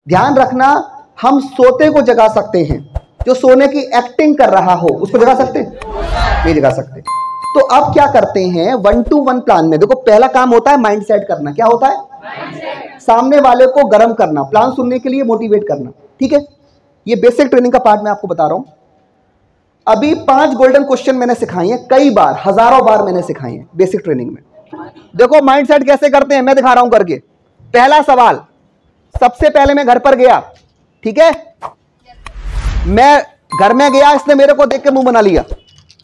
ध्यान रखना, हम सोते को जगा सकते हैं, जो सोने की एक्टिंग कर रहा हो उसको जगा सकते हैं? नहीं जगा सकते। तो अब क्या करते हैं 1-to-1 प्लान में, देखो पहला काम होता है माइंड सेट करना। क्या होता है? सामने वाले को गर्म करना, प्लान सुनने के लिए मोटिवेट करना। ठीक है, ये बेसिक ट्रेनिंग का पार्ट मैं आपको बता रहा हूं। अभी 5 गोल्डन क्वेश्चन मैंने सिखाए हैं, कई बार, हजारों बार मैंने सिखाए हैं बेसिक ट्रेनिंग में। देखो माइंड सेट कैसे करते हैं, मैं दिखा रहा हूं करके। पहला सवाल, सबसे पहले मैं घर पर गया, ठीक है, मैं घर में गया, इसने मेरे को देख के मुंह बना लिया,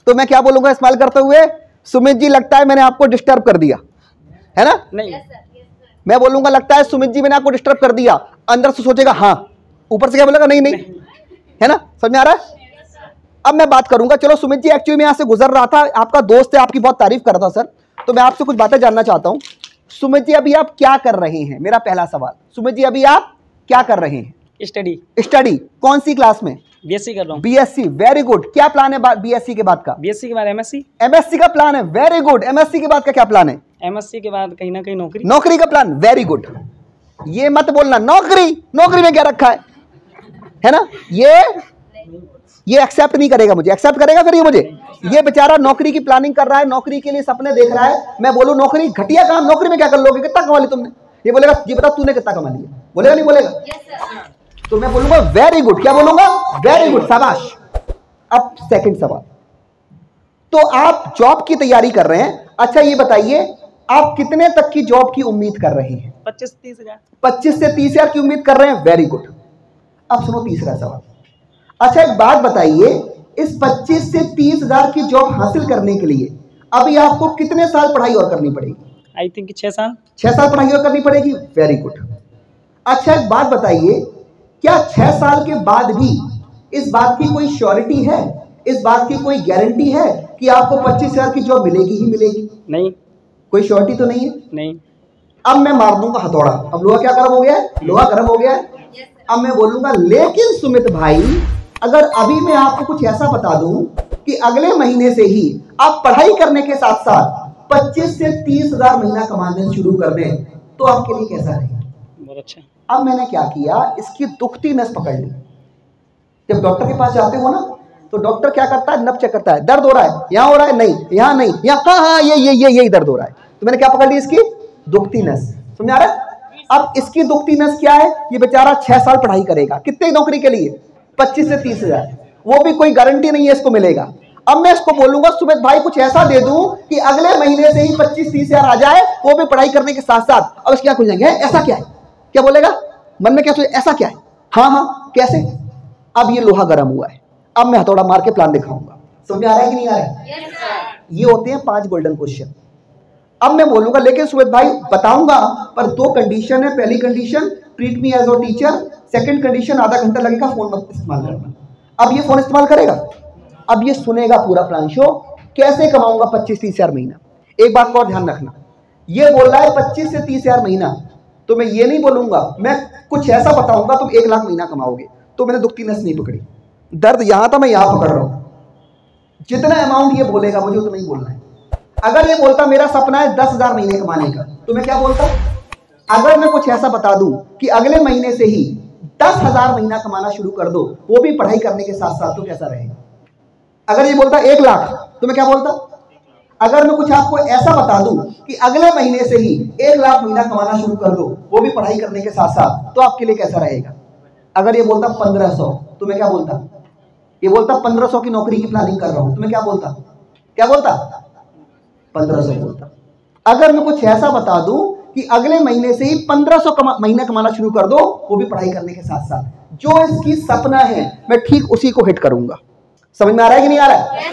तो मैं क्या बोलूंगा स्माइल करते हुए? सुमित जी लगता है मैंने आपको डिस्टर्ब कर दिया, है ना? नहीं, मैं बोलूंगा लगता है सुमित जी मैंने आपको डिस्टर्ब कर दिया, अंदर से सोचेगा हाँ, ऊपर से क्या बोलेगा? नहीं नहीं, है ना? समझ में आ रहा है? अब मैं बात करूंगा, चलो सुमित जी एक्चुअली मैं यहां से गुजर रहा था, आपका दोस्त है, आपकी बहुत तारीफ कर रहा था सर, तो मैं आपसे कुछ बातें जानना चाहता हूं। सुमित जी अभी आप क्या कर रहे हैं? मेरा पहला सवाल, सुमित जी अभी आप क्या कर रहे हैं? स्टडी। स्टडी कौन सी क्लास में? बीएससी कर रहा हूँ। BSc, very good. क्या प्लान है बीएससी के बाद का? बीएससी के बाद एमएससी। एमएससी का प्लान है, वेरी गुड। एमएससी के बाद का क्या प्लान है? एमएससी के बाद कहीं ना कहीं नौकरी। नौकरी का प्लान, वेरी गुड। ये मत बोलना नौकरी, नौकरी में क्या रखा है ना? ये एक्सेप्ट नहीं करेगा मुझे, एक्सेप्ट करेगा फिर ये मुझे? ये बेचारा नौकरी की प्लानिंग कर रहा है, नौकरी के लिए सपने देख रहा है। मैं बोलूं नौकरी घटिया काम, नौकरी में क्या कर लोगे, कितना कमा लिया तुमने? ये बोलेगा ये बता तूने कितना कमा लिया, बोलेगा नहीं बोलेगा? तो मैं बोलूंगा वेरी गुड। क्या बोलूंगा? वेरी गुड, शाबाश। अब सेकंड सवाल, तो आप जॉब की तैयारी कर रहे हैं, अच्छा ये बताइए आप कितने तक की जॉब की उम्मीद कर रहे हैं? 25-30 हजार। 25 से 30 हजार की उम्मीद कर रहे हैं, वेरी गुड। अब सुनो तीसरा सवाल, अच्छा एक बात बताइए, इस 25 से 30 हजार की जॉब हासिल करने के लिए अभी आपको कितने साल पढ़ाई और करनी पड़ेगी? आई थिंक 6 साल। 6 साल पढ़ाई और करनी पड़ेगी, वेरी गुड। अच्छा एक बात बताइए, क्या 6 साल के बाद भी इस बात की कोई श्योरिटी है, इस बात की कोई गारंटी है कि आपको 25 हजार की जॉब मिलेगी ही मिलेगी? नहीं, कोई श्योरिटी तो नहीं है। नहीं। अब मैं मार दूंगा हथौड़ा, अब लोहा क्या गर्म हो गया है? लोहा गर्म हो गया है। अब मैं बोलूंगा लेकिन सुमित भाई, अगर अभी मैं आपको कुछ ऐसा बता दूं कि अगले महीने से ही आप पढ़ाई करने के साथ साथ 25 से 30 हजार महीना कमाने शुरू कर दें, तो आपके लिए कैसा रहेगा? बहुत अच्छा। अब मैंने क्या किया, इसकी दुखती नस पकड़ ली। जब डॉक्टर के पास जाते हो ना, तो डॉक्टर क्या करता है? नब चेक करता है, दर्द हो रहा है, यहाँ हो रहा है, नहीं यहाँ नहीं, यहाँ हाँ ये दर्द हो रहा है। तो मैंने क्या पकड़ ली? इसकी दुखती नस। समझ आ रहा है? अब इसकी दुखती नस क्या है? ये बेचारा 6 साल पढ़ाई करेगा, कितने नौकरी के लिए? 25 से 30 हजार, वो भी कोई गारंटी नहीं है इसको मिलेगा। अब मैं इसको बोलूंगा सुमित भाई कुछ ऐसा दे दूं कि अगले महीने से ही 25-30 हजार आ जाए, वो भी पढ़ाई करने के साथ साथ। अब क्या खुल जाएंगे, ऐसा क्या है? क्या बोलेगा मन में? क्या सोचे ऐसा क्या है? हाँ कैसे? अब ये लोहा गर्म हुआ है, अब मैं हथौड़ा मार के प्लान दिखाऊंगा। समझ आ रहा है कि नहीं आ रहा है? ये होते हैं 5 गोल्डन क्वेश्चन। अब मैं बोलूंगा लेकिन सुमित भाई बताऊंगा, पर 2 कंडीशन है। पहली condition treat me as a teacher, second condition आधा घंटा लगेगा, फोन मत इस्तेमाल करना। अब ये फोन इस्तेमाल करेगा, अब ये सुनेगा पूरा प्लान शो, कैसे कमाऊंगा 25-30 हजार महीना। एक बात को और ध्यान रखना, ये बोल रहा है 25 से 30 हजार महीना, तो मैं ये नहीं बोलूंगा, मैं कुछ ऐसा बताऊंगा तुम 1 लाख महीना कमाओगे। तो मैंने दुखती नस नहीं पकड़ी, दर्द यहां था, मैं यहां पकड़ रहा हूं। जितना अमाउंट ये बोलेगा मुझे उतना ही बोलना है। अगर ये बोलता मेरा सपना है 10 हजार महीने कमाने का, तो मैं क्या बोलता? अगर मैं कुछ ऐसा बता दूं कि अगले महीने से ही 10 हजार महीना कमाना शुरू कर दो, वो भी पढ़ाई करने के साथ साथ, तो कैसा रहेगा? अगर ये बोलता 1 लाख, तो मैं क्या बोलता? अगर मैं कुछ आपको ऐसा बता दूं कि अगले महीने से ही 1 लाख महीना कमाना शुरू कर दो, वो भी पढ़ाई करने के साथ साथ, तो आपके लिए कैसा रहेगा? अगर ये बोलता 1500, तो मैं क्या बोलता? ये बोलता 1500 की नौकरी की प्लानिंग कर रहा हूं, तो मैं क्या बोलता? क्या बोलता? 1500 बोलता। अगर मैं कुछ ऐसा बता दूं कि अगले महीने से ही 1500 महीना कमाना शुरू कर दो, वो भी पढ़ाई करने के साथ साथ, जो इसकी सपना है मैं ठीक उसी को हिट करूंगा। समझ में आ रहा है कि नहीं आ रहा है?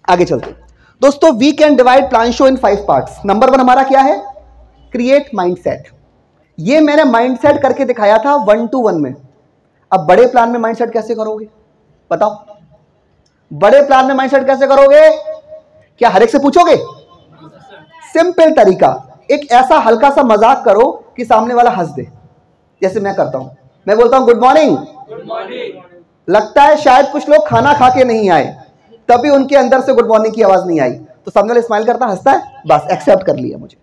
आगे चलते दोस्तों, we can divide plan show in 5 parts. Number 1 हमारा क्या है? Create mindset. ये मैंने माइंडसेट करके दिखाया था 1-to-1 में। अब बड़े प्लान में माइंडसेट कैसे करोगे बताओ? बड़े प्लान में माइंडसेट कैसे करोगे? क्या हर एक से पूछोगे? सिंपल तरीका, एक ऐसा हल्का सा मजाक करो कि सामने वाला हंस दे। जैसे मैं करता हूं, मैं बोलता हूं गुड मॉर्निंग। Good morning. लगता है शायद कुछ लोग खाना खा के नहीं आए, तभी उनके अंदर से गुड मॉर्निंग की आवाज नहीं आई, तो सामने वाला स्माइल करता, हंसता है, बस एक्सेप्ट कर लिया मुझे।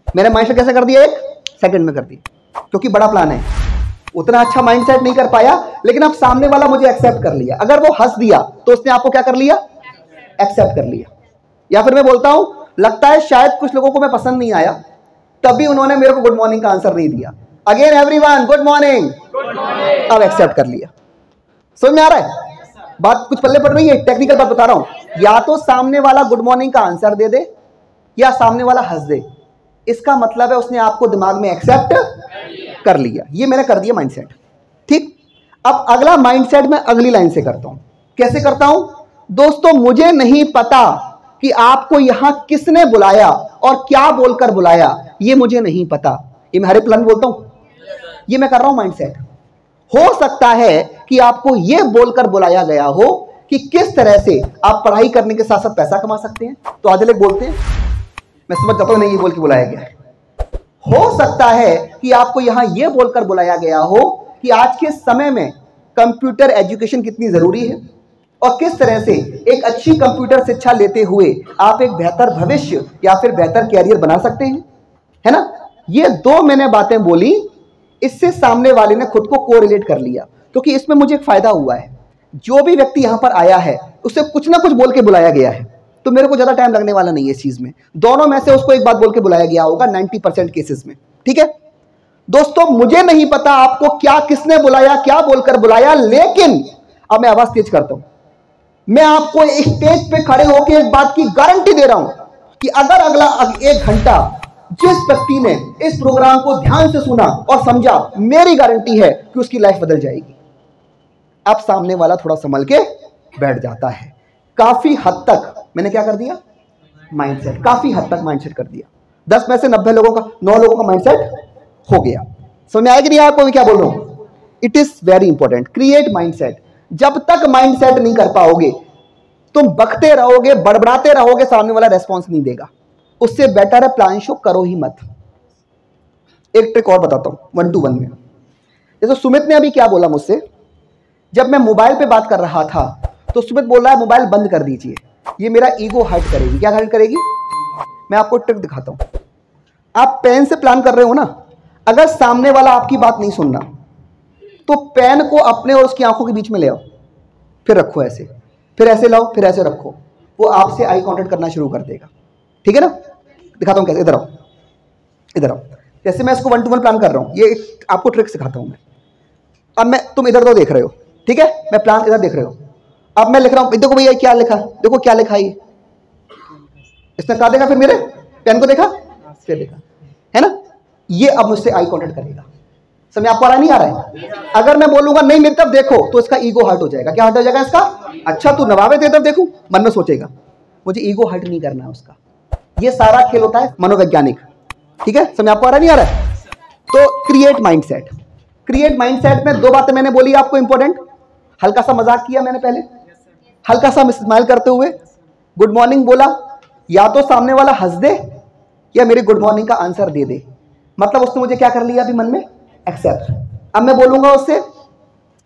मैंने माइंडसेट कैसे कर दिया? 1 सेकंड में कर दिया, क्योंकि बड़ा प्लान है। उतना अच्छा माइंडसेट नहीं कर पाया, लेकिन अब सामने वाला मुझे एक्सेप्ट कर लिया। अगर वो हंस दिया तो उसने आपको क्या कर लिया, एक्सेप्ट कर लिया। या फिर मैं बोलता हूं लगता है शायद कुछ लोगों को मैं पसंद नहीं आया, तभी उन्होंने मेरे को गुड मॉर्निंग का आंसर नहीं दिया। अगेन एवरीवन गुड मॉर्निंग, अब एक्सेप्ट कर लिया। समझ में आ रहा है बात? कुछ पल्ले पड़ रही है, टेक्निकल बात बता रहा हूं। या तो सामने वाला गुड मॉर्निंग का आंसर दे दे या सामने वाला हंस दे, इसका मतलब है उसने आपको दिमाग में एक्सेप्ट कर लिया। ये मैंने कर दिया माइंडसेट, ठीक। अब अगला माइंडसेट मैं अगली लाइन से करता हूं। कैसे करता हूं दोस्तों? मुझे नहीं पता कि आपको यहां किसने बुलाया और क्या बोलकर बुलाया, ये मुझे नहीं पता। ये मैं हरे प्लान बोलता हूं, ये मैं कर रहा हूं माइंडसेट। हो सकता है कि आपको यह बोलकर बुलाया गया हो कि किस तरह से आप पढ़ाई करने के साथ साथ पैसा कमा सकते हैं। तो आधे लोग बोलते हैं, मैं समझ जाता हूं नहीं, ये बोल के बुलाया गया है। हो सकता है कि आपको यहां यह बोलकर बुलाया गया हो कि आज के समय में कंप्यूटर एजुकेशन कितनी जरूरी है और किस तरह से एक अच्छी कंप्यूटर शिक्षा लेते हुए आप एक बेहतर भविष्य या फिर बेहतर कैरियर बना सकते हैं, है ना। ये दो मैंने बातें बोली, इससे सामने वाले ने खुद को कोरिलेट कर लिया, क्योंकि इसमें मुझे एक फायदा हुआ है। जो भी व्यक्ति यहां पर आया है उसे कुछ ना कुछ बोल के बुलाया गया है, तो मेरे को ज्यादा टाइम लगने वाला नहीं है इस चीज में। दोनों में से उसको एक बात बोल के बुलाया गया होगा 90% केसेस में, ठीक है दोस्तों। मुझे नहीं पता आपको क्या किसने बुलाया, क्या बोलकर बुलाया, लेकिन अब मैं आवाज तेज करता हूं। मैं आपको स्टेज पे खड़े होकर एक बात की गारंटी दे रहा हूं कि अगर अगला 1 घंटा जिस व्यक्ति ने इस प्रोग्राम को ध्यान से सुना और समझा, मेरी गारंटी है कि उसकी लाइफ बदल जाएगी। अब सामने वाला थोड़ा संभल के बैठ जाता है। काफी हद तक मैंने क्या कर दिया, माइंडसेट, काफी हद तक माइंडसेट कर दिया। 10 में से 90 लोगों का, 9 लोगों का माइंडसेट हो गया। समझ में आएगी नहीं आपको मैं क्या बोल रहा हूं? It is very important, create mindset. जब तक माइंडसेट नहीं कर पाओगे तुम बकते रहोगे, बड़बड़ाते रहोगे, सामने वाला रेस्पॉन्स नहीं देगा। उससे बेटर है प्लान शो करो ही मत। एक ट्रिक और बताता हूं 1 to 1 में। जैसे सुमित ने अभी क्या बोला मुझसे, जब मैं मोबाइल पे बात कर रहा था तो सुमित बोल रहा है मोबाइल बंद कर दीजिए, ये मेरा ईगो हर्ट करेगी। क्या हर्ट करेगी? मैं आपको ट्रिक दिखाता हूं। आप पेन से प्लान कर रहे हो ना, अगर सामने वाला आपकी बात नहीं सुन रहा तो पेन को अपने और उसकी आंखों के बीच में ले आओ, फिर रखो ऐसे, फिर ऐसे लाओ, फिर ऐसे रखो, वो आपसे आई कांटेक्ट करना शुरू कर देगा। ठीक है ना? दिखाता हूं कैसे, इधर आओ, इधर आओ। जैसे मैं इसको 1 to 1 प्लान कर रहा हूं, ये आपको ट्रिक सिखाता हूं मैं। अब तुम इधर तो देख रहे हो, ठीक है, मैं प्लान इधर देख रहे हो। अब मैं लिख रहा हूं, देखो भैया क्या लिखा, देखो क्या लिखा है। इसने कहा देखा, फिर मेरे पेन को देखा, फिर देखा, है ना। ये अब मुझसे आई कांटेक्ट करेगा। समझ आपको आ रहा नहीं आ रहा है? अगर मैं बोलूंगा नहीं मेरी तरफ देखो, तो इसका ईगो हर्ट हो जाएगा। क्या हर्ट हो जाएगा इसका? अच्छा तू नवावे तेरी तरफ देखूं, मन में सोचेगा। मुझे ईगो हर्ट नहीं करना है उसका। ये सारा खेल होता है मनोवैज्ञानिक। ठीक है, समझ आपको आ रहा नहीं आ रहा है? तो क्रिएट माइंडसेट। क्रिएट माइंडसेट में 2 बातें मैंने बोली आपको इंपॉर्टेंट। हल्का सा मजाक किया मैंने पहले, हल्का सा स्माइल करते हुए गुड मॉर्निंग बोला। या तो सामने वाला हंस दे या मेरी गुड मॉर्निंग का आंसर दे दे, मतलब उसने मुझे क्या कर लिया अभी मन में, एक्सेप्ट। अब मैं बोलूंगा उससे,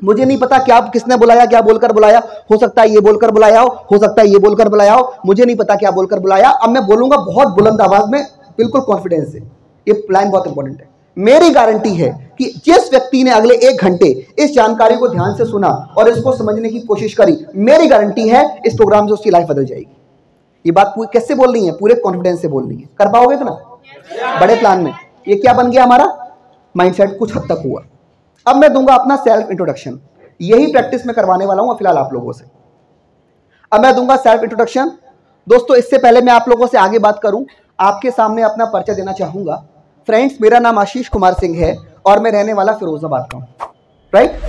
मुझे नहीं पता क्या किसने बुलाया, क्या बोलकर बुलाया, हो सकता है ये बोलकर बुलाया हो सकता है ये बोलकर बुलाया हो, मुझे नहीं पता क्या बोलकर बुलाया। अब मैं बोलूंगा बहुत बुलंद आवाज में, बिल्कुल कॉन्फिडेंस से। ये लाइन बहुत इंपॉर्टेंट है। मेरी गारंटी है कि जिस व्यक्ति ने अगले 1 घंटे इस जानकारी को ध्यान से सुना और इसको समझने की कोशिश करी, मेरी गारंटी है इस प्रोग्राम से उसकी लाइफ बदल जाएगी। ये बात कैसे बोलनी है? पूरे कॉन्फिडेंस से बोलनी है। कर पाओगे इतना बड़े प्लान में? ये क्या बन गया हमारा माइंडसेट, कुछ हद तक हुआ। अब मैं दूंगा अपना सेल्फ इंट्रोडक्शन। यही प्रैक्टिस मैं करवाने वाला हूं फिलहाल आप लोगों से। अब मैं दूंगा सेल्फ इंट्रोडक्शन। दोस्तों इससे पहले मैं आप लोगों से आगे बात करूं, आपके सामने अपना परिचय देना चाहूंगा। फ्रेंड्स, मेरा नाम आशीष कुमार सिंह है और मैं रहने वाला फिरोजाबाद का हूं, राइट।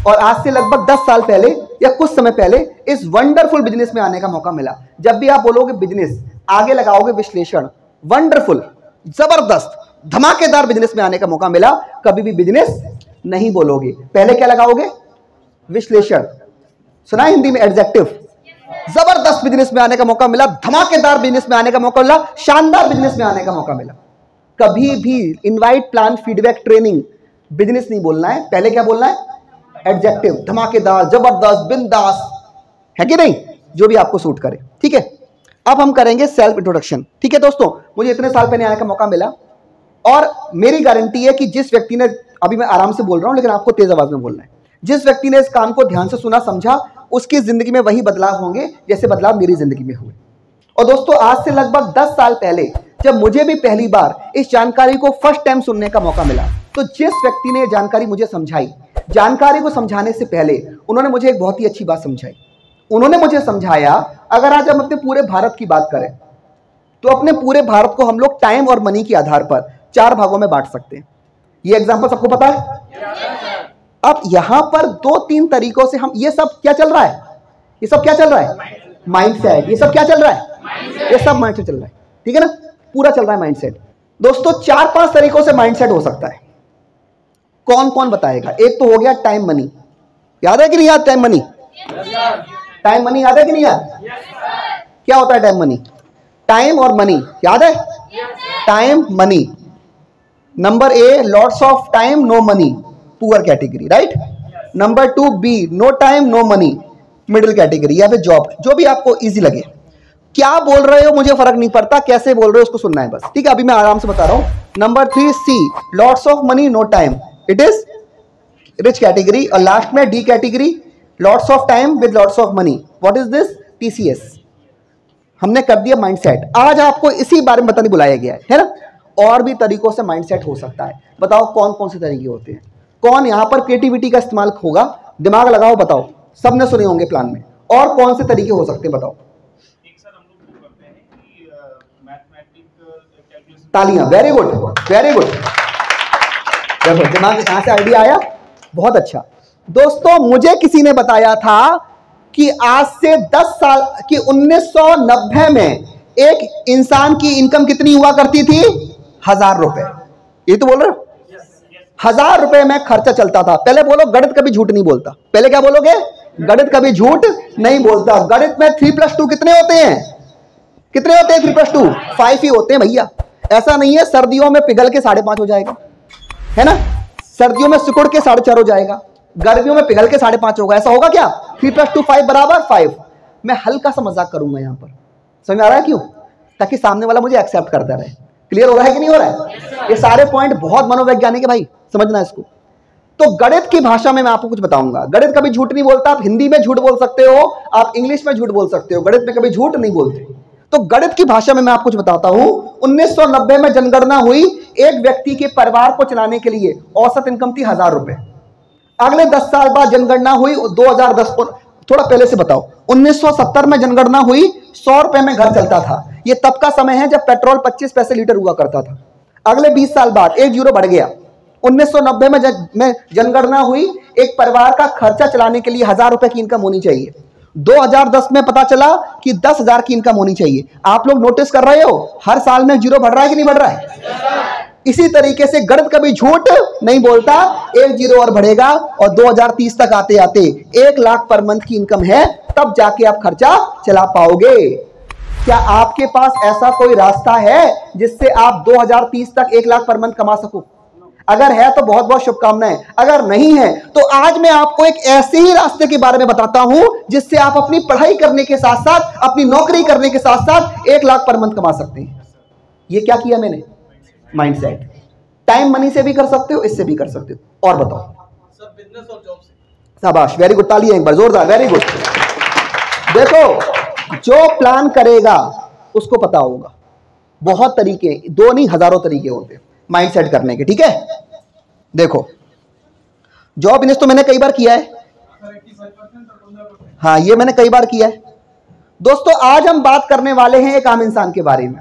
और आज से लगभग 10 साल पहले या कुछ समय पहले इस वंडरफुल बिजनेस में आने का मौका मिला। जब भी आप बोलोगे बिजनेस, आगे लगाओगे विश्लेषण, वंडरफुल, जबरदस्त, धमाकेदार बिजनेस में आने का मौका मिला। कभी भी बिजनेस नहीं बोलोगे, पहले क्या लगाओगे? विश्लेषण। सुना हिंदी में एडजेक्टिव? जबरदस्त बिजनेस में आने का मौका मिला, धमाकेदार बिजनेस में आने का मौका मिला, शानदार बिजनेस में आने का मौका मिला। कभी भी invite, plan, feedback, training, business नहीं बोलना है। पहले क्या बोलना है? एडजेक्टिव, धमाकेदार, जबरदस्त, बिंदास, है कि नहीं, जो भी आपको सूट करे। ठीक है, अब हम करेंगे सेल्फ इंट्रोडक्शन। ठीक है दोस्तों, मुझे इतने साल पहले आने का मौका मिला और मेरी गारंटी है कि जिस व्यक्ति ने अभी मैं आराम से बोल रहा हूं लेकिन आपको तेज आवाज में बोलना है। जिस व्यक्ति ने इस काम को ध्यान से सुना समझा, उसकी जिंदगी में वही बदलाव होंगे जैसे बदलाव मेरी जिंदगी में हुए। और दोस्तों, आज से लगभग 10 साल पहले जब मुझे भी पहली बार इस जानकारी को फर्स्ट टाइम सुनने का मौका मिला, तो जिस व्यक्ति ने जानकारी मुझे समझाई, जानकारी को समझाने से पहले उन्होंने मुझे एक बहुत ही अच्छी बात समझाई। उन्होंने मुझे समझाया, अगर आज हम अपने पूरे भारत की बात करें तो अपने पूरे भारत को हम लोग टाइम और मनी के आधार पर 4 भागों में बांट सकते हैं। ये एग्जांपल सबको पता है? अब यहां पर 2-3 तरीकों से हम, ये सब क्या चल रहा है? ये सब क्या चल रहा है? माइंडसेट। ये सब क्या चल रहा है? ये सब माइंडसेट चल रहा है, ठीक है ना? पूरा चल रहा है माइंडसेट। दोस्तों, 4-5 तरीकों से माइंडसेट हो सकता है। कौन कौन बताएगा? एक तो हो गया टाइम मनी। याद है कि नहीं याद? टाइम मनी, टाइम मनी याद है कि नहीं याद? क्या होता है टाइम मनी? टाइम और मनी याद है? Time money. Number A, lots of time no money, poor category, right? Number 2 B, no time no money, middle category, या फिर जॉब, जो भी आपको इजी लगे। क्या बोल रहे हो मुझे फर्क नहीं पड़ता, कैसे बोल रहे हो उसको सुनना है बस, ठीक है? अभी मैं आराम से बता रहा हूं। Number 3 C, lots of money no time, it is rich category. और लास्ट में D category, lots of time with lots of money, what is this? TCS. हमने कर दिया माइंडसेट। आज आपको इसी बारे में बताने बुलाया गया है ना? और भी तरीकों से माइंडसेट हो सकता है। बताओ कौन कौन से तरीके होते हैं? कौन यहां पर क्रिएटिविटी का इस्तेमाल होगा? दिमाग लगाओ, बताओ। सबने सुने होंगे प्लान में। और कौन से तरीके हो सकते हैं बताओ? तालियां, वेरी गुड, वेरी गुड। देखो दिमाग यहां से आइडिया आया, बहुत अच्छा। दोस्तों, मुझे किसी ने बताया था कि आज से 10 साल की 1990 में एक इंसान की इनकम कितनी हुआ करती थी? 1000 रुपए। ये तो बोल रहे हो? 1000 रुपए में खर्चा चलता था। पहले बोलो, गणित कभी झूठ नहीं बोलता। पहले क्या बोलोगे? गणित कभी झूठ नहीं बोलता। गणित में 3+2 कितने होते हैं? कितने होते हैं 3+2? 5 ही होते हैं भैया। ऐसा नहीं है सर्दियों में पिघल के 5.5 हो जाएगा, है ना? सर्दियों में सिकुड़ के 4.5 हो जाएगा, गर्मियों में पिघल के 5.5 होगा। ऐसा होगा क्या? 3+2 5 बराबर 5। मैं हल्का सा मजाक करूंगा यहां पर, समझ आ रहा है क्यों? ताकि सामने वाला मुझे एक्सेप्ट करता रहे। क्लियर हो रहा है कि नहीं हो रहा है? ये सारे पॉइंट बहुत मनोवैज्ञानिक है भाई, समझना इसको। तो गणित की भाषा में मैं आपको कुछ बताऊंगा। गणित कभी झूठ नहीं बोलता। आप हिंदी में झूठ बोल सकते हो, आप इंग्लिश में झूठ बोल सकते हो, गणित में कभी झूठ नहीं बोलते। तो गणित की भाषा में मैं आपको कुछ बताता हूं। 1990 में जनगणना हुई। एक व्यक्ति के परिवार को चलाने के लिए औसत इनकम थी 1000 रुपए। अगले 10 साल बाद जनगणना हुई 2010 को, थोड़ा पहले से बताओ। 1970 में जनगणना हुई, 100 रुपए में घर चलता था। ये तब का समय है जब पेट्रोल 25 पैसे लीटर हुआ करता था। अगले 20 साल बाद 1 जीरो बढ़ गया। 1990 में जनगणना हुई, एक परिवार का खर्चा चलाने के लिए 1000 रुपए की इनकम होनी चाहिए। 2010 में पता चला कि 10,000 की इनकम होनी चाहिए। आप लोग नोटिस कर रहे हो हर साल में जीरो बढ़ रहा है कि नहीं बढ़ रहा है? इसी तरीके से गणित कभी झूठ नहीं बोलता। 1 जीरो और बढ़ेगा और 2030 तक आते आते 1 लाख पर मंथ की इनकम है, तब जाके आप खर्चा चला पाओगे। क्या आपके पास ऐसा कोई रास्ता है जिससे आप 2030 तक 1 लाख पर मंथ कमा सको? अगर है तो बहुत बहुत शुभकामनाएं। अगर नहीं है तो आज मैं आपको एक ऐसे ही रास्ते के बारे में बताता हूं जिससे आप अपनी पढ़ाई करने के साथ साथ, अपनी नौकरी करने के साथ साथ 1 लाख पर मंथ कमा सकते हैं। ये क्या किया मैंने? माइंडसेट। टाइम मनी से भी कर सकते हो, इससे भी कर सकते हो। और बताओ? सब बिजनेस और जॉब से। शाबाश, वेरी गुड। तालियां एक बार जोरदार, वेरी गुड। देखो, जो प्लान करेगा उसको पता होगा। बहुत तरीके, 2 नहीं हजारों तरीके होते हैं माइंडसेट करने के, ठीक है? देखो, जॉब बिजनेस तो मैंने कई बार किया है। हाँ, ये मैंने कई बार किया है। दोस्तों, आज हम बात करने वाले हैं एक आम इंसान के बारे में।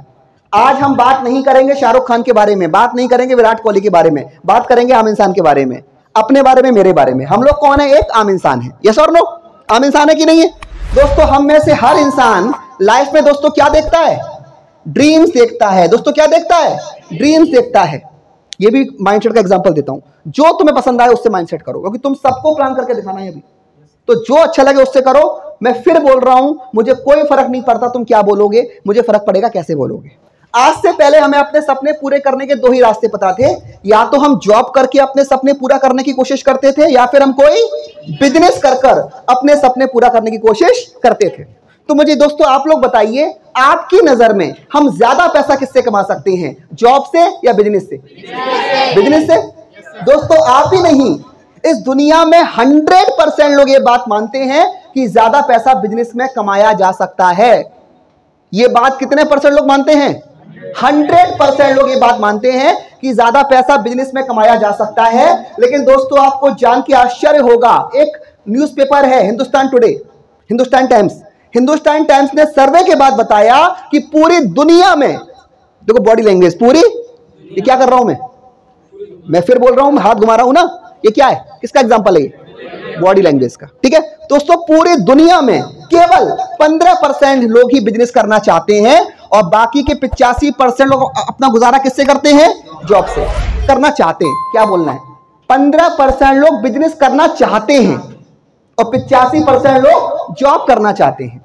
आज हम बात नहीं करेंगे शाहरुख खान के बारे में, बात नहीं करेंगे विराट कोहली के बारे में, बात करेंगे आम इंसान के बारे में, अपने बारे में, मेरे बारे में। हम लोग कौन है? एक आम इंसान है। यस और नो? आम इंसान है कि नहीं है? दोस्तों, हम में से हर इंसान लाइफ में दोस्तों क्या देखता है? ड्रीम्स देखता है। दोस्तों क्या देखता है? ड्रीम्स देखता है। ये भी माइंडसेट का एग्जांपल देता हूं। जो तुम्हें पसंद आए उससे माइंडसेट करो, क्योंकि तुम सबको प्लान करके दिखाना है अभी। तो जो अच्छा लगे उससे करो। मैं फिर बोल रहा हूं, मुझे कोई फर्क नहीं पड़ता तुम क्या बोलोगे, मुझे फर्क पड़ेगा कैसे बोलोगे। आज से पहले हमें अपने सपने पूरे करने के 2 ही रास्ते पता थे। या तो हम जॉब करके अपने सपने पूरा करने की कोशिश करते थे, या फिर हम कोई बिजनेस कर अपने सपने पूरा करने की कोशिश करते थे। तो मुझे दोस्तों आप लोग बताइए, आपकी नजर में हम ज्यादा पैसा किससे कमा सकते हैं? जॉब से या बिजनेस से? बिजनेस से। दोस्तों आप ही नहीं, इस दुनिया में 100% लोग ये बात मानते हैं कि ज्यादा पैसा बिजनेस में कमाया जा सकता है। ये बात कितने परसेंट लोग मानते हैं? 100% लोग ये बात मानते हैं कि ज्यादा पैसा बिजनेस में कमाया जा सकता है। लेकिन दोस्तों आपको जान के आश्चर्य होगा, एक न्यूज़पेपर है हिंदुस्तान टुडे, हिंदुस्तान टाइम्स ने सर्वे के बाद बताया कि पूरी दुनिया में, देखो बॉडी लैंग्वेज पूरी, ये क्या कर रहा हूं मैं फिर बोल रहा हूं, हाथ घुमा रहा हूं ना, ये क्या है, किसका एग्जांपल है ये? बॉडी लैंग्वेज का। ठीक है दोस्तों, पूरी दुनिया में केवल 15% लोग ही बिजनेस करना चाहते हैं और बाकी के 85% लोग अपना गुजारा किससे करते हैं? जॉब से करना चाहते हैं। क्या बोलना है? 15% लोग बिजनेस करना चाहते हैं और 85% लोग जॉब करना चाहते हैं।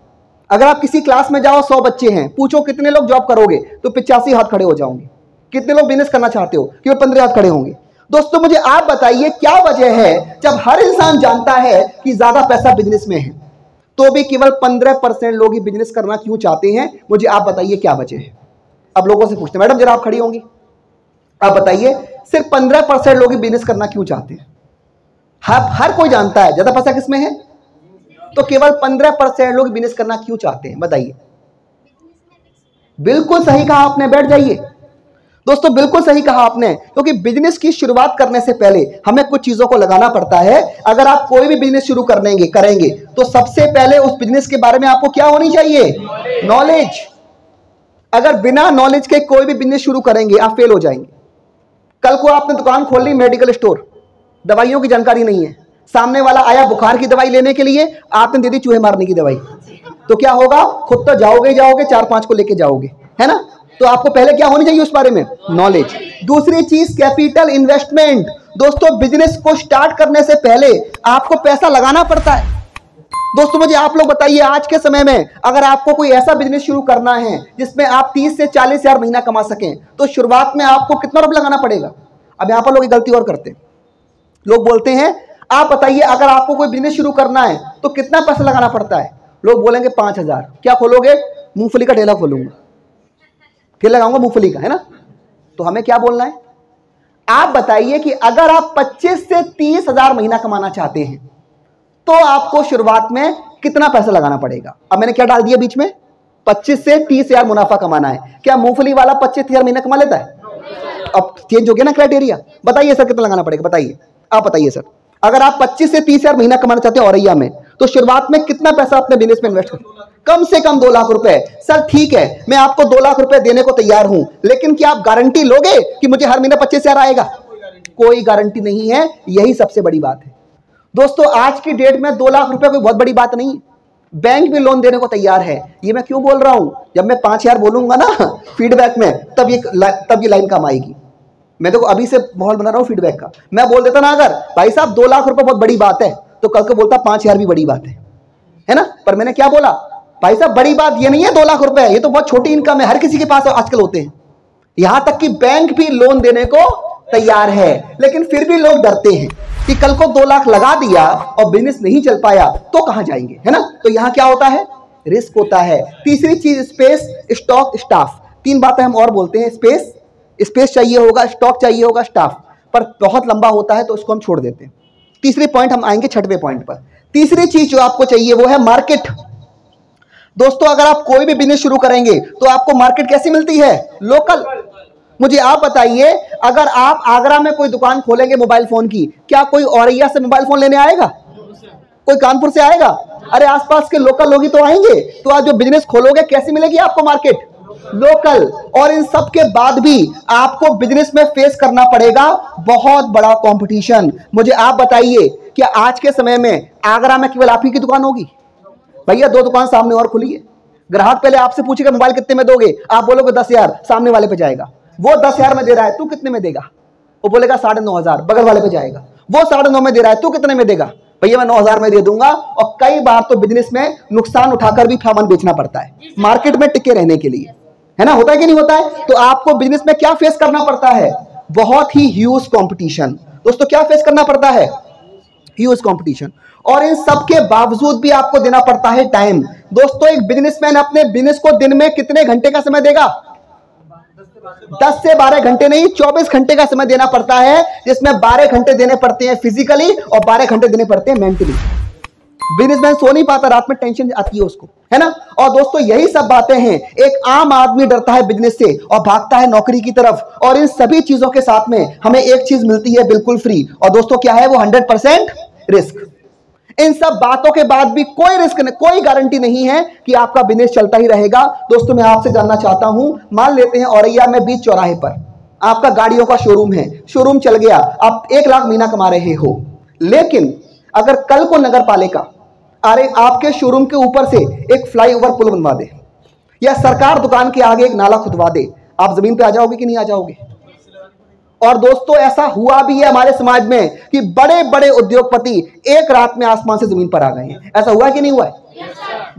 अगर आप किसी क्लास में जाओ, 100 बच्चे हैं, पूछो कितने लोग जॉब करोगे, तो 85 हाथ खड़े हो जाओगे। कितने लोग बिजनेस करना चाहते हो? केवल 15 हाथ खड़े होंगे। दोस्तों मुझे आप बताइए क्या वजह है, जब हर इंसान जानता है कि ज्यादा पैसा बिजनेस में है, तो भी केवल 15% लोग ही बिजनेस करना क्यों चाहते हैं? मुझे आप बताइए क्या वजह है। अब लोगों से पूछते हैं, मैडम जरा आप खड़ी होंगी, आप बताइए सिर्फ 15% लोग ही बिजनेस करना क्यों चाहते हैं? हर कोई जानता है ज्यादा पैसा किसमें है, तो केवल 15% लोग बिजनेस करना क्यों चाहते हैं? बताइए। बिल्कुल सही कहा आपने, बैठ जाइए। दोस्तों बिल्कुल सही कहा आपने, क्योंकि बिजनेस की शुरुआत करने से पहले हमें कुछ चीजों को लगाना पड़ता है। अगर आप कोई भी बिजनेस शुरू करेंगे तो सबसे पहले उस बिजनेस के बारे में आपको क्या होनी चाहिए? नॉलेज। अगर बिना नॉलेज के कोई भी बिजनेस शुरू करेंगे आप फेल हो जाएंगे। कल को आपने दुकान खोल ली, मेडिकल स्टोर, दवाइयों की जानकारी नहीं है, सामने वाला आया बुखार की दवाई लेने के लिए, आपने दे दी चूहे मारने की दवाई, तो क्या होगा? खुद तो जाओगे 4-5 को लेके जाओगे, है ना? तो आपको पहले क्या होनी चाहिए उस बारे में? नॉलेज। दूसरी चीज कैपिटल इन्वेस्टमेंट। दोस्तों बिजनेस को स्टार्ट करने से पहले आपको पैसा लगाना पड़ता है। दोस्तों मुझे आप लोग बताइए, आज के समय में अगर आपको कोई ऐसा बिजनेस शुरू करना है जिसमें आप 30 से 40 हजार महीना कमा सकें, तो शुरुआत में आपको कितना रुपया लगाना पड़ेगा? अब यहां पर लोग गलती और करते हैं, लोग बोलते हैं आप बताइए अगर आपको कोई बिजनेस शुरू करना है तो कितना पैसा लगाना पड़ता है? लोग बोलेंगे 5,000। क्या खोलोगे? मूंगफली का ठेला खोलूंगा, ठेला लगाऊंगा मूंगफली का, है ना? तो हमें क्या बोलना है? आप बताइए कि अगर आप 25 से 30 हजार महीना कमाना चाहते हैं तो आपको शुरुआत में कितना पैसा लगाना पड़ेगा? अब मैंने क्या डाल दिया बीच में? 25 से 30 हजार मुनाफा कमाना है। क्या मूंगफली वाला 25 हजार महीना कमा लेता है? अब चेंज हो गया ना क्राइटेरिया। बताइए सर कितना लगाना पड़ेगा? बताइए, आप बताइए सर। अगर आप 25 से 30 हजार महीना कमाना चाहते हैं औरैया में, तो शुरुआत में कितना पैसा अपने बिजनेस में इन्वेस्ट करें? कम से कम 2 लाख रुपए। सर ठीक है, मैं आपको 2 लाख रुपए देने को तैयार हूं, लेकिन क्या आप गारंटी लोगे कि मुझे हर महीने 25 हजार आएगा? कोई गारंटी नहीं है। यही सबसे बड़ी बात है दोस्तों। आज की डेट में 2 लाख रुपए कोई बहुत बड़ी बात नहीं। बैंक भी लोन देने को तैयार है। ये मैं क्यों बोल रहा हूं? जब मैं 5,000 बोलूंगा ना फीडबैक में, तब ये लाइन काम आएगी। मैं तो अभी से माहौल बना रहा हूं फीडबैक का। मैं बोल देता ना अगर भाई साहब 2 लाख रुपए बहुत बड़ी बात है, तो कल को बोलता 5,000 भी बड़ी बात है ना? पर मैंने क्या बोला? भाई साहब बड़ी बात ये नहीं है 2 लाख रुपए, ये तो बहुत छोटी इनकम है, हर किसी के पास आजकल होते हैं। यहां तक कि बैंक भी लोन देने को तैयार है, लेकिन फिर भी लोग डरते हैं कि कल को 2 लाख लगा दिया और बिजनेस नहीं चल पाया तो कहां जाएंगे, है ना? तो यहां क्या होता है? रिस्क होता है। तीसरी चीज स्पेस, स्टॉक, स्टाफ। 3 बातें हम और बोलते हैं। स्पेस चाहिए होगा, स्टॉक चाहिए होगा, स्टाफ, पर बहुत लंबा होता है तो उसको हम छोड़ देते हैं। तीसरे पॉइंट हम आएंगे 6वें पॉइंट पर। तीसरी चीज जो आपको चाहिए वो है मार्केट। दोस्तों अगर आप कोई भी बिजनेस शुरू करेंगे तो आपको मार्केट कैसी मिलती है? लोकल। मुझे आप बताइए, अगर आप आगरा में कोई दुकान खोलेंगे मोबाइल फोन की, क्या कोई औरैया से मोबाइल फोन लेने आएगा? कोई कानपुर से आएगा? अरे आसपास के लोकल लोग ही तो आएंगे। तो आप जो बिजनेस खोलोगे कैसी मिलेगी आपको मार्केट? लोकल। और इन सब के बाद भी आपको बिजनेस में फेस करना पड़ेगा बहुत बड़ा कंपटीशन। मुझे आप बताइए, क्या आज के समय में आगरा में केवल आप ही की दुकान होगी? भैया 2 दुकान सामने और खुली है। ग्राहक पहले आपसे पूछेगा मोबाइल कितने में दोगे, आप बोलोगे 10,000, सामने वाले पे जाएगा, वो 10,000 में दे रहा है, तू कितने में देगा? वो बोलेगा 9,500, बगल वाले पे जाएगा, वो 9,500 में दे रहा है, तू कितने में देगा? भैया मैं 9,000 में दे दूंगा। और कई बार तो बिजनेस में नुकसान उठाकर भी सामान बेचना पड़ता है मार्केट में टिके रहने के लिए, है ना? होता है कि नहीं होता है? तो आपको बिजनेस में क्या फेस करना पड़ता है? बहुत ही ह्यूज कंपटीशन। दोस्तों क्या फेस करना पड़ता है? Huge competition. और इन सब के बावजूद भी आपको देना पड़ता है टाइम। दोस्तों एक बिजनेसमैन अपने बिजनेस को दिन में कितने घंटे का समय देगा? 10 से 12 घंटे नहीं, 24 घंटे का समय देना पड़ता है, जिसमें 12 घंटे देने पड़ते हैं फिजिकली और 12 घंटे देने पड़ते हैं मेंटली। बिजनेसमैन सो नहीं पाता, रात में टेंशन आती है उसको, है ना। और दोस्तों यही सब बातें हैं। एक आम आदमी डरता है बिजनेस से और भागता है नौकरी की तरफ, और इन सभी चीजों के साथ में हमें एक चीज मिलती है बिल्कुल फ्री, और दोस्तों क्या है वो? 100% रिस्क। इन सब बातों के बाद भी कोई रिस्क नहीं, कोई गारंटी नहीं है कि आपका बिजनेस चलता ही रहेगा। दोस्तों मैं आपसे जानना चाहता हूं, मान लेते हैं औरैया में बीच चौराहे पर आपका गाड़ियों का शोरूम है, शोरूम चल गया, आप 1 लाख महीना कमा रहे हो, लेकिन अगर कल को नगर पालिका अरे आपके शोरूम के ऊपर से एक फ्लाईओवर पुल बनवा दे, या सरकार दुकान के आगे एक नाला खुदवा दे, आप जमीन पे आ जाओगे कि नहीं आ जाओगे? और दोस्तों ऐसा हुआ भी है हमारे समाज में कि बड़े बड़े उद्योगपति एक रात में आसमान से जमीन पर आ गए हैं। ऐसा हुआ कि नहीं हुआ है?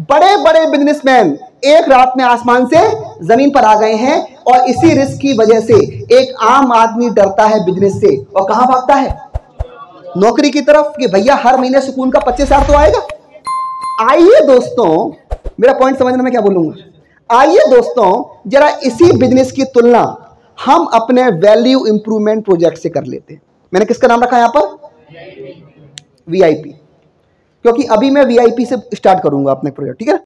बड़े बड़े बिजनेसमैन एक रात में आसमान से जमीन पर आ गए हैं, और इसी रिस्क की वजह से एक आम आदमी डरता है बिजनेस से, और कहां भागता है? नौकरी की तरफ, कि भैया हर महीने सुकून का 25,000 तो आएगा। आइए दोस्तों, मेरा पॉइंट समझना मैं क्या बोलूंगा। आइए दोस्तों जरा इसी बिजनेस की तुलना हम अपने वैल्यू इंप्रूवमेंट प्रोजेक्ट से कर लेते हैं। मैंने किसका नाम रखा है यहां पर? VIP, क्योंकि अभी मैं VIP से स्टार्ट करूंगा अपने प्रोजेक्ट, ठीक है।